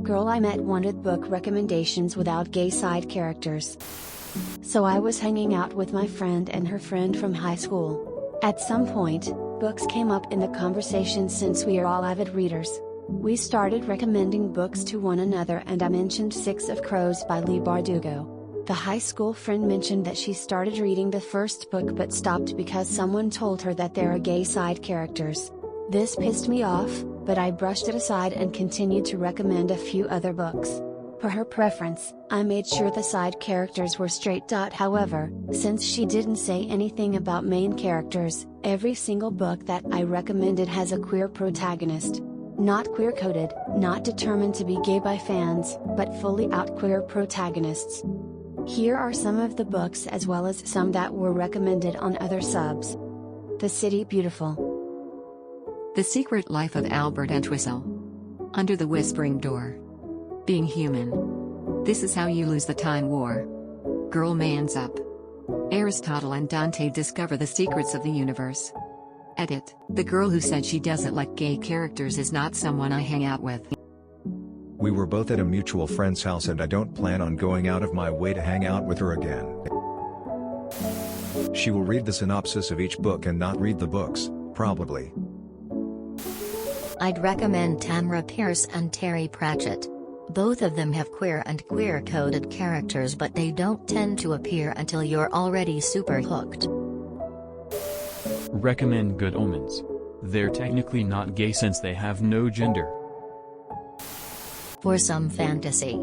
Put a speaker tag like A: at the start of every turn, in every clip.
A: Girl I met wanted book recommendations without gay side characters. So I was hanging out with my friend and her friend from high school. At some point, books came up in the conversation since we are all avid readers. We started recommending books to one another and I mentioned Six of Crows by Leigh Bardugo. The high school friend mentioned that she started reading the first book but stopped because someone told her that there are gay side characters. This pissed me off, but I brushed it aside and continued to recommend a few other books. Per her preference, I made sure the side characters were straight. However, since she didn't say anything about main characters, every single book that I recommended has a queer protagonist. Not queer-coded, not determined to be gay by fans, but fully out queer protagonists. Here are some of the books as well as some that were recommended on other subs. The City Beautiful.
B: The Secret Life of Albert Entwistle. Under the Whispering Door. Being Human. This Is How You Lose the Time War. Girl Man's Up. Aristotle and Dante Discover the Secrets of the Universe. Edit. The girl who said she doesn't like gay characters is not someone I hang out with.
C: We were both at a mutual friend's house and I don't plan on going out of my way to hang out with her again. She will read the synopsis of each book and not read the books, probably.
D: I'd recommend Tamra Pierce and Terry Pratchett. Both of them have queer and queer-coded characters but they don't tend to appear until you're already super hooked.
E: Recommend Good Omens. They're technically not gay since they have no gender.
D: For some fantasy.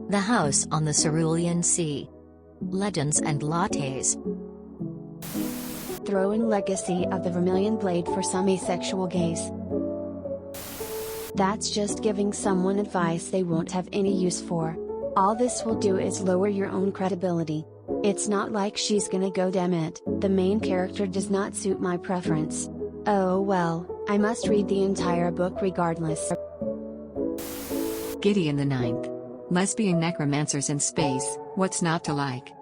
D: The House on the Cerulean Sea. Legends and Lattes.
A: Throw in Legacy of the Vermilion Blade for some asexual gays. That's just giving someone advice they won't have any use for. All this will do is lower your own credibility. It's not like she's gonna go, damn it, the main character does not suit my preference. Oh well, I must read the entire book regardless.
B: Gideon the Ninth. Lesbian necromancers in space, what's not to like?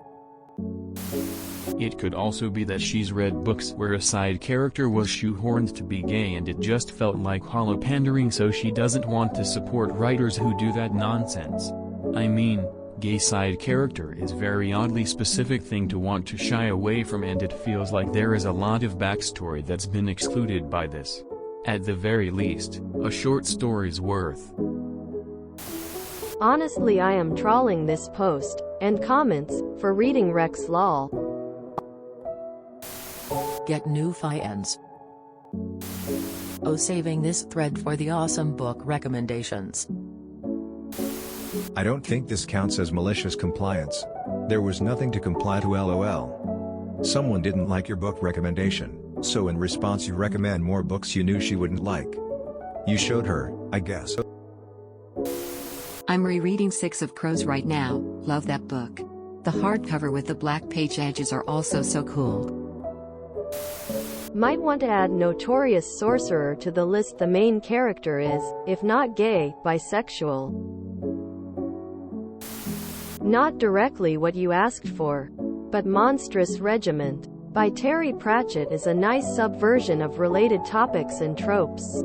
E: It could also be that she's read books where a side character was shoehorned to be gay and it just felt like hollow pandering, so she doesn't want to support writers who do that nonsense. I mean, gay side character is very oddly specific thing to want to shy away from, and it feels like there is a lot of backstory that's been excluded by this. At the very least, a short story's worth.
F: Honestly, I am trawling this post and comments for reading Rex lol.
G: Get new fans. Oh, saving this thread for the awesome book recommendations.
C: I don't think this counts as malicious compliance. There was nothing to comply to, lol. Someone didn't like your book recommendation, so in response you recommend more books you knew she wouldn't like. You showed her, I guess.
B: I'm rereading Six of Crows right now, love that book. The hardcover with the black page edges are also so cool.
F: Might want to add Notorious Sorcerer to the list. The main character is, if not gay, bisexual. Not directly what you asked for. But Monstrous Regiment, by Terry Pratchett, is a nice subversion of related topics and tropes.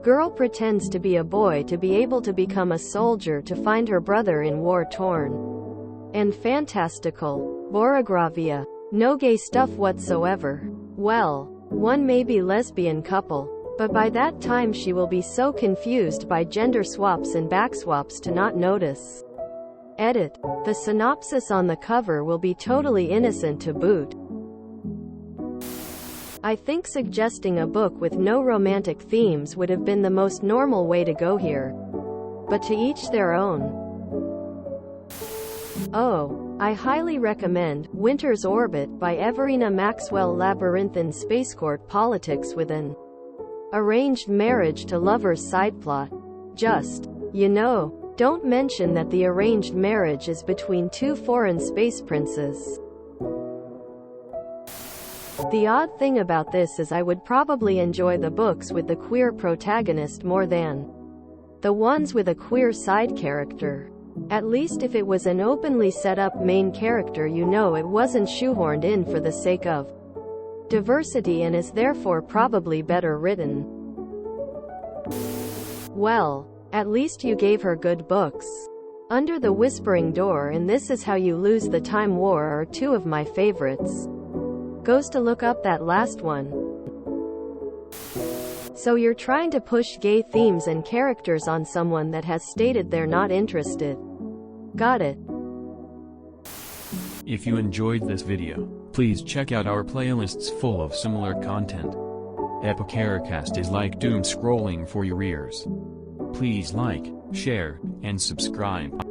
F: Girl pretends to be a boy to be able to become a soldier to find her brother in war-torn and fantastical Borogravia. No gay stuff whatsoever. Well, one may be lesbian couple, but by that time she will be so confused by gender swaps and backswaps to not notice. Edit. The synopsis on the cover will be totally innocent to boot. I think suggesting a book with no romantic themes would have been the most normal way to go here. But to each their own. Oh, I highly recommend Winter's Orbit by Everina Maxwell. Labyrinthine space court politics with an arranged marriage to lovers sideplot. Just, don't mention that the arranged marriage is between two foreign space princes. The odd thing about this is I would probably enjoy the books with the queer protagonist more than the ones with a queer side character. At least if it was an openly set up main character, it wasn't shoehorned in for the sake of diversity and is therefore probably better written. Well, At least you gave her good books. Under the Whispering Door and This Is How You Lose the Time War are two of my favorites. Goes to look up that last one. So you're trying to push gay themes and characters on someone that has stated they're not interested. Got it.
E: If you enjoyed this video, please check out our playlists full of similar content. Epicaricast is like doom scrolling for your ears. Please like, share, and subscribe.